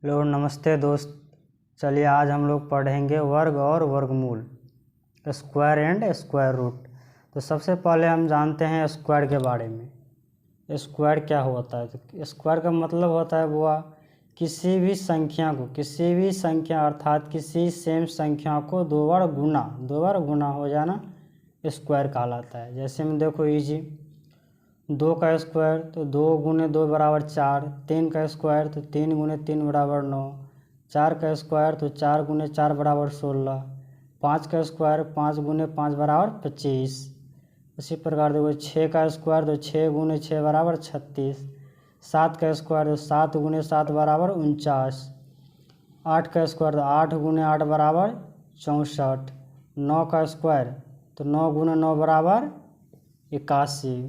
Hello नमस्ते दोस्त। चलिए आज हम लोग पढ़ेंगे वर्ग और वर्गमूल, स्क्वायर एंड स्क्वायर रूट। तो सबसे पहले हम जानते हैं स्क्वायर के बारे में। स्क्वायर क्या होता है? तो स्क्वायर का मतलब होता है वो किसी भी संख्या अर्थात किसी सेम संख्या को दो बार गुना हो जाना स्क्वायर कहलाता है। जैसे में देखो इजी, 2 का स्क्वायर तो 2 गुने 2 बराबर 4, 3 का स्क्वायर तो 3 गुने 3 बराबर 9, 4 का स्क्वायर तो 4 गुने 4 बराबर 16, 5 का स्क्वायर 5 गुने 5 बराबर 25। इसी प्रकार देखो 6 का स्क्वायर तो 6 गुने 6 बराबर 36, 7 का स्क्वायर तो 7 गुने 7 बराबर 49, 8 का स्क्वायर तो 8 गुने 8 बराबर 64, 9 का स्क्वायर तो 9 गुने 9 बराबर 81।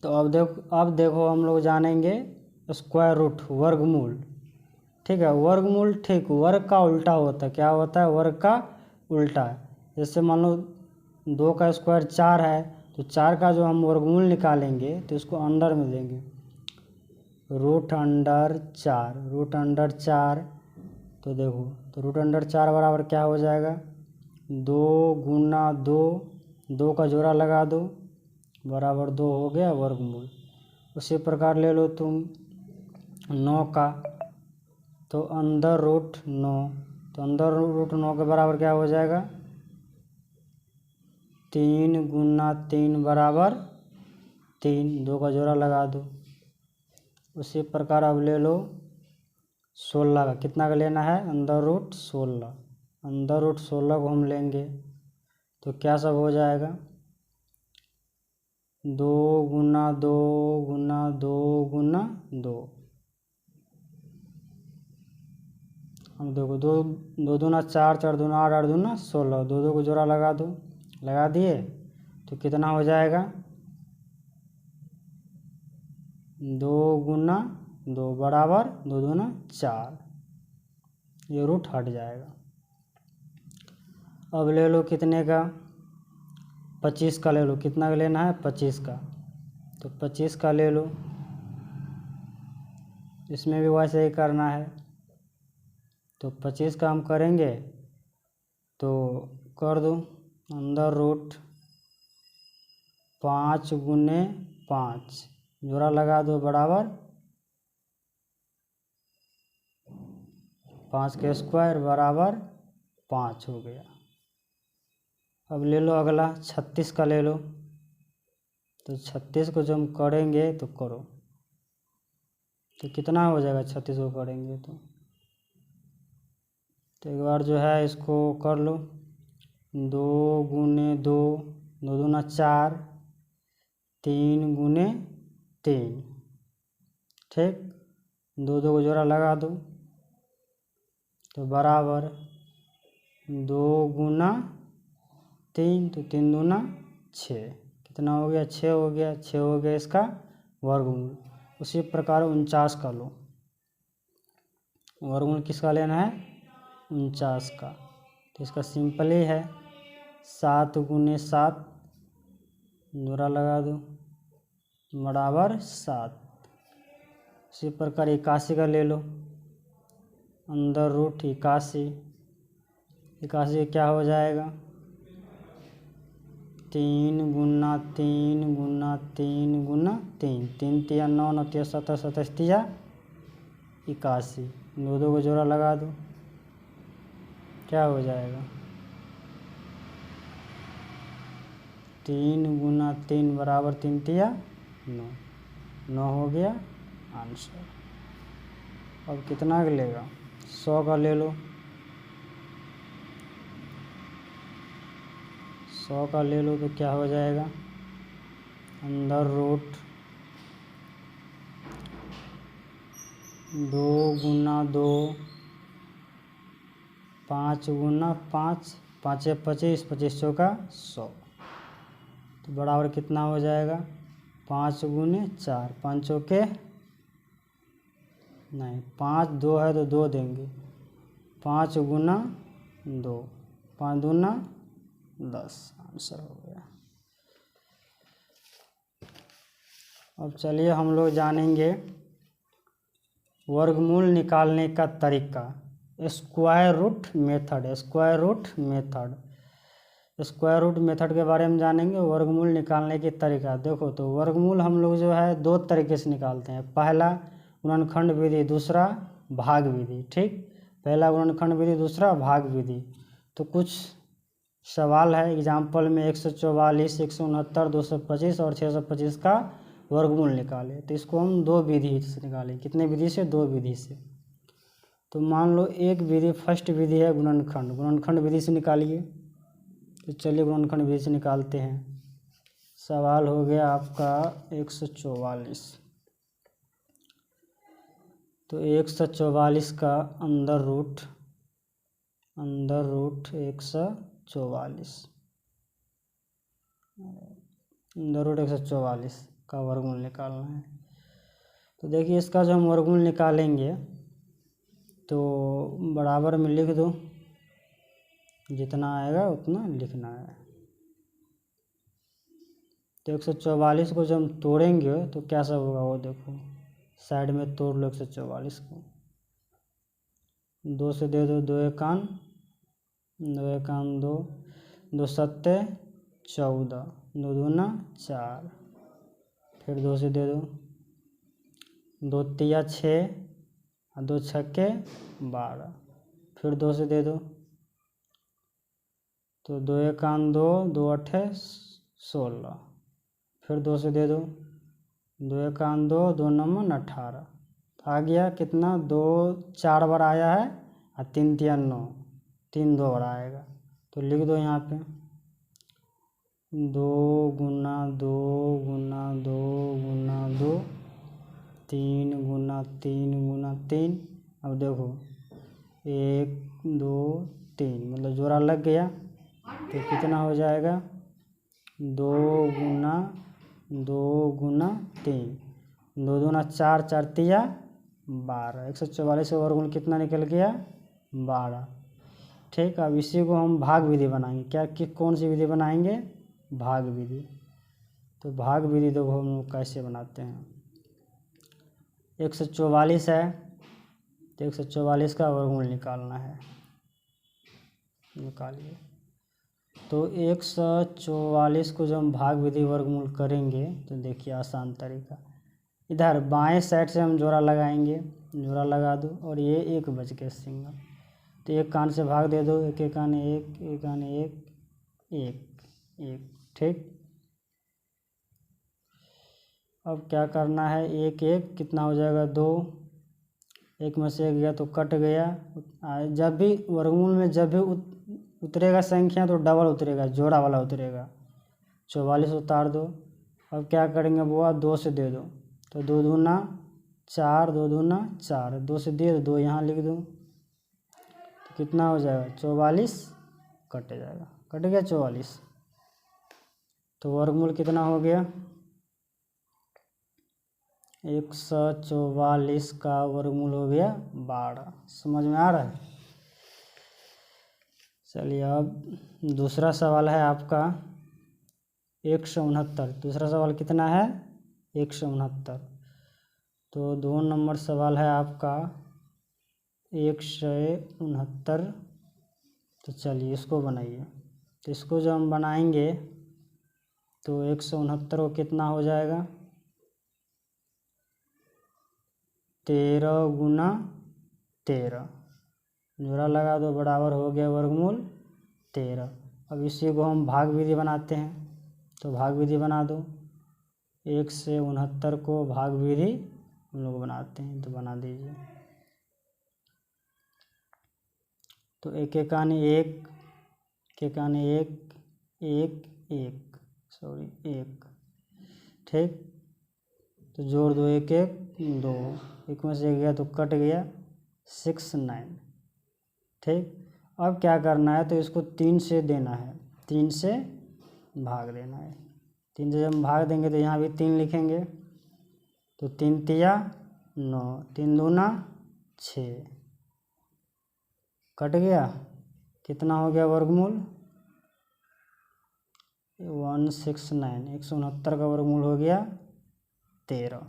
तो अब देखो हम लोग जानेंगे स्क्वायर रूट, वर्गमूल। ठीक है, वर्गमूल ठीक वर्ग का उल्टा होता है। क्या होता है? वर्ग का उल्टा। जैसे मान लो 2 का स्क्वायर 4 है तो 4 का जो हम वर्गमूल निकालेंगे तो इसको अंडर में देंगे, रूट अंडर 4। तो देखो तो रूट अंडर 4 बराबर क्या हो जाएगा? 2 गुना 2 का जोड़ा लगा दो बराबर 2 हो गया वर्गमूल। उसी प्रकार ले लो तुम 9 का, तो अंदर रूट 9, तो अंदर रूट 9 के बराबर क्या हो जाएगा? 3 गुना 3 बराबर 3, 2 का जोड़ा लगा दो। उसी प्रकार अब ले लो 16 का, कितना का लेना है? अंदर रूट 16, अंदर रूट 16 को हम लेंगे तो क्या सब हो जाएगा? 2 गुना 2 गुना 2 गुना 2। हम देखो 2 दूना 4, 4 दूना 8, 8 दूना 16, 2 को जोड़ा लगा दो, लगा दिए तो कितना हो जाएगा? 2 गुना 2 बराबर 2 दूना 4, ये रूट हट जाएगा। अब ले लो कितने का? 25 का ले लो। कितना का लेना है? 25 का, तो 25 का ले लो। इसमें भी वैसे ही करना है, तो 25 का हम करेंगे तो कर दो अंदर रूट 5 गुने 5, जोड़ा लगा दो बराबर 5 के स्क्वायर बराबर 5 हो गया। अब ले लो अगला 36 का ले लो, तो 36 को जब हम करेंगे तो करो तो कितना हो जाएगा? 36 को करेंगे तो एक बार जो है इसको कर लो, 2 गुने 2, 2 दूना 4, 3 गुने 3, ठीक, 2 को जोड़ा लगा दो तो बराबर 2 गुना 3, तो 3 दूना 6, कितना हो गया? 6 हो गया। 6 हो गया इसका वर्गमूल। उसी प्रकार 49 का लो, वर्गमूल किसका लेना है? 49 का। तो इसका सिंपल ही है, 7 गुने 7, जोड़ा लगा दो बराबर 7। इसी प्रकार 81 का ले लो, अंदर रूट 81, 81 क्या हो जाएगा? 3 गुना 3 गुना 3 गुना 3, 3 तिया 9, 9 तिया 17, 17 तिया 81, 2 को जोड़ा लगा दो, क्या हो जाएगा? 3 गुना 3 बराबर 3 तिया 9, 9 हो गया आंसर। अब कितना का लेगा? 100 का ले लो, 100 का ले लो तो क्या हो जाएगा? अंदर रूट 2 गुना 2, 5 गुना 5, 5 25, 25 चौका 100, तो बराबर कितना हो जाएगा? 5 गुने 4, 5 चौके नहीं, 5 2 है तो 2 देंगे, 5 गुना 2, 5 दूना 10, आंसर हो गया। अब चलिए हम लोग जानेंगे वर्गमूल निकालने का तरीका, square root method. Square root method, square root method के बारे में जानेंगे। वर्गमूल निकालने की तरीका देखो, तो वर्गमूल हम लोग जो है दो तरीके से निकालते हैं। पहला गुणनखंड विधि, दूसरा भाग विधि। ठीक, पहला गुणनखंड विधि, दूसरा भाग विधि। तो कुछ सवाल है एग्जाम्पल में 144, 169, 225 और 625 का वर्गमूल निकाले, तो इसको हम दो विधि से निकालें। कितने विधि से? दो विधि से। तो मान लो एक विधि, फर्स्ट विधि है गुणनखंड, गुणनखंड विधि से निकालिए। तो चलिए गुणनखंड विधि से निकालते हैं। सवाल हो गया आपका 144। तो 144 का अंदर रूट 144, अंदर रूट 144 का वर्गमूल निकालना है। तो देखिए इसका जो हम वर्गमूल निकालेंगे तो बराबर में लिख दो, जितना आएगा उतना लिखना है। तो 144 को जब हम तोड़ेंगे तो क्या सब होगा वो देखो, साइड में तोड़ लो 144 को। 2 से दे दो, 2 एकान 2, 2 सत्ते 14, 2 दूना 4, फिर 2 से दे दो, 2 तिया 6 और 2 छक्के 12, फिर 2 से दे दो, तो 2 एकान 2, 2 अठे 16, फिर 2 से दे दो, 2 एकान 2, 2 नमन 18। आ गया कितना? 2 4 बार आया है और 3 तिया 9, 3 2 बार आएगा। तो लिख दो यहाँ पे 2 गुना 2 गुना 2 गुना 2, 3 गुना 3 गुना 3। अब देखो 1 2 3 मतलब जोड़ा लग गया। तो कितना हो जाएगा? 2 गुना 2 गुना 3, 2 दूना 4, 4 तिया 12। 144 का वर्गमूल कितना निकल गया? 12। ठीक, अब इसी को हम भाग विधि बनाएंगे। क्या कि कौन सी विधि बनाएंगे? भाग विधि। तो भाग विधि देखो हम लोग कैसे बनाते हैं। 144 है तो 144 का वर्गमूल निकालना है, निकालिए। तो 144 को जब हम भाग विधि वर्गमूल करेंगे तो देखिए आसान तरीका, इधर बाएं साइड से हम जोड़ा लगाएंगे, जोड़ा लगा दो और ये एक बच गया सिंगल। तो एक कान से भाग दे दो, एक एक आने एक, एक आने एक, एक एक। ठीक, अब क्या करना है? एक एक कितना हो जाएगा? 2, एक में से एक गया तो कट गया। जब भी वर्गमूल में जब भी उतरेगा संख्या तो डबल उतरेगा, जोड़ा वाला उतरेगा। 44 उतार दो। अब क्या करेंगे बुआ? 2 से दे दो, तो 2 दूना 4, 2 दूना 4, 2 से दे दो, 2 यहाँ लिख दो। तो कितना हो जाएगा? 44 कट जाएगा, कट गया 44। तो वर्गमूल कितना हो गया? 144 का वर्गमूल हो गया 12। समझ में आ रहा है? चलिए अब दूसरा सवाल है आपका 169। दूसरा सवाल कितना है? 169। तो 2 नंबर सवाल है आपका 169। तो चलिए इसको बनाइए। तो इसको जब हम बनाएंगे तो 169 को कितना हो जाएगा? 13 गुना 13, जोड़ा लगा दो, बराबर हो गया वर्गमूल 13। अब इसी को हम भाग विधि बनाते हैं। तो भाग विधि बना दो। 1 से 69 को भाग विधि हम लोग बनाते हैं, तो बना दीजिए। तो एक एक आने एक, एक आने एक, एक एक, सॉरी एक। ठीक, तो जोड़ दो, एक एक 2, एक में से गया तो कट गया 6 9। ठीक, अब क्या करना है? तो इसको 3 से देना है, 3 से भाग देना है। 3 से जब हम भाग देंगे तो यहाँ भी 3 लिखेंगे। तो 3 तिया 9, 3 दूना 6, कट गया। कितना हो गया वर्गमूल? 169। 169 का वर्गमूल हो गया 13।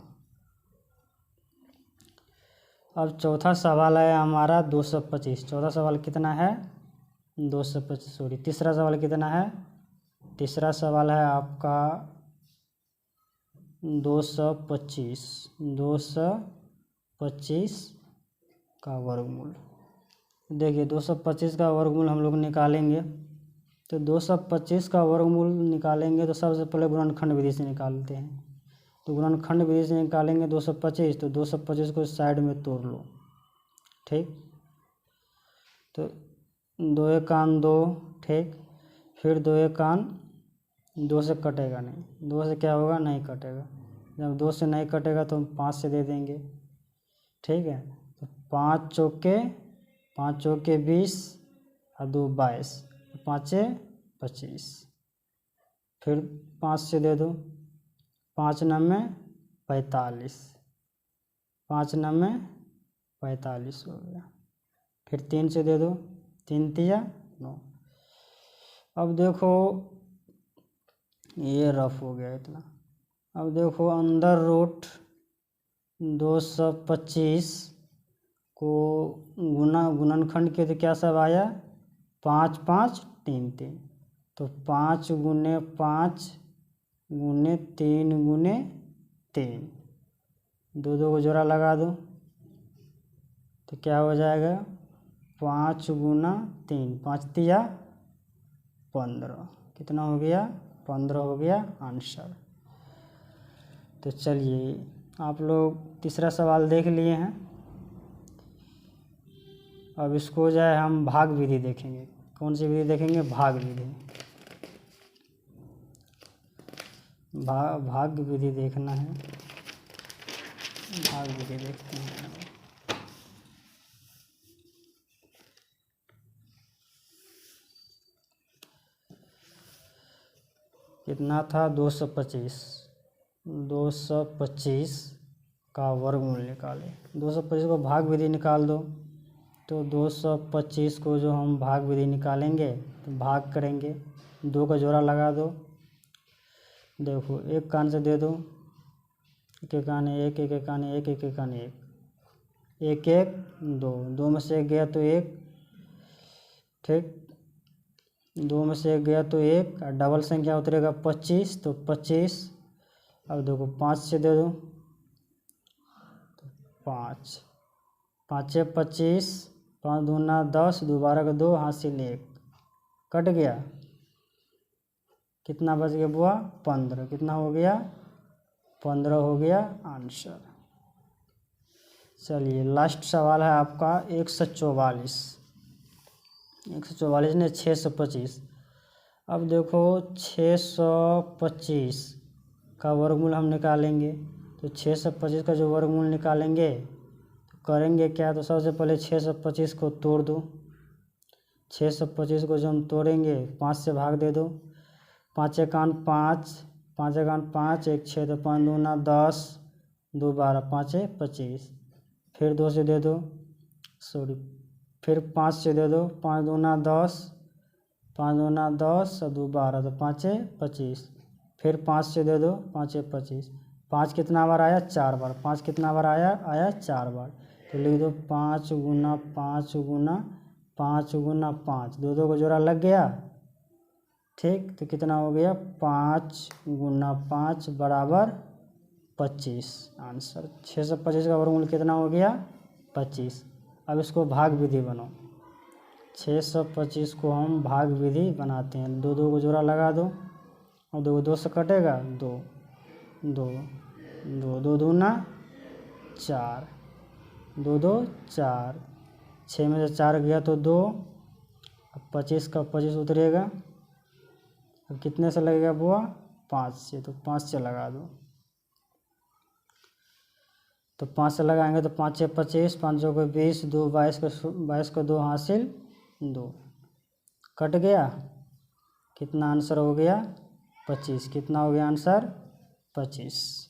अब चौथा सवाल है हमारा 225। चौथा सवाल कितना है? 225। सॉरी, तीसरा सवाल कितना है? तीसरा सवाल है आपका 225। 225 का वर्गमूल। देखिए 225 का वर्गमूल हम लोग निकालेंगे। तो 225 का वर्गमूल निकालेंगे तो सबसे पहले गुणनखंड विधि से निकालते हैं। तो गुणनखंड विधि से निकालेंगे 225, तो 225 को साइड में तोड़ लो। ठीक, तो 2 एकान 2, ठीक, फिर 2 एकान 2 से कटेगा नहीं, 2 से क्या होगा? नहीं कटेगा। जब 2 से नहीं कटेगा तो हम 5 से दे देंगे। ठीक है, तो 5 चौके 20 और 2 22, 5 25। फिर 5 से दे दो, 5 9 45, 5 9 45 हो गया। फिर 3 से दे दो, 3 3 9। अब देखो ये रफ हो गया इतना। अब देखो अंदर रूट 225 को गुणनखंड के तो क्या सब आया? 5 5 3 3। तो 5 गुने 5 गुने 3 गुने 3, 2 2 को जोड़ा लगा दो तो क्या हो जाएगा? 5 गुना 3, 5 3 15। कितना हो गया? 15 हो गया आंसर। तो चलिए आप लोग तीसरा सवाल देख लिए हैं। अब इसको जो है हम भाग विधि देखेंगे। कौन सी विधि देखेंगे? भाग विधि। भाग विधि देखना है। भाग विधि देखते हैं। कितना था? 225। 225 का वर्गमूल निकालें। 225 को भाग विधि निकाल दो। तो 225 को जो हम भाग विधि निकालेंगे तो भाग करेंगे, 2 का जोड़ा लगा दो। देखो एक कान से दे दो, एक एक कान 1, एक एक कान 1, एक एक कान 1, 1 1 2, 2 में से 1 गया तो 1, ठीक, 2 में से 1 गया तो 1, और डबल संख्या उतरेगा 25, तो 25। अब देखो 5 से दे दो, तो 5 5 25, 5 दूना 10, 2 12 का 2, हासिल 1, कट गया। कितना बच गया बुआ? 15। कितना हो गया? 15 हो गया आंसर। चलिए लास्ट सवाल है आपका 144। 144 ने 625। अब देखो 625 का वर्गमूल हम निकालेंगे। तो 625 का जो वर्गमूल निकालेंगे तो करेंगे क्या? तो सबसे पहले 625 को तोड़ दो। 625 को जो हम तोड़ेंगे 5 से भाग दे दो। 5 एकान 5, 5 एकान 5, 1 6, तो 5 दूना 10, 2 12, 5 25। फिर 2 से दे दो, सॉरी, फिर 5 से दे दो, 5 दूना 10, 5 दूना 10 और 2 12, तो 5 25। फिर 5 से दे दो, 5 25। 5 कितना बार आया? 4 बार। 5 कितना बार आया? 4 बार। तो लिख दो 5 गुना 5 गुना 5 गुना 5, 2 2 को जोड़ा लग गया, ठीक। तो कितना हो गया? 5 गुना 5 बराबर 25 आंसर। 625 का वर्गमूल कितना हो गया? 25। अब इसको भाग विधि बनाओ। 625 को हम भाग विधि बनाते हैं। 2 2 को जोड़ा लगा दो, और 2 2 से कटेगा 2 2 2 2 दूना 4, 2 2 4, 6 में से 4 गया तो 2, अब 25 का 25 उतरेगा। अब कितने से लगेगा बुआ? 5 से, तो 5 से लगा दो। तो 5 से लगाएंगे तो 5 6 25, 5 को 20, 2 22 को 2 हासिल 2, कट गया। कितना आंसर हो गया? 25। कितना हो गया आंसर? 25।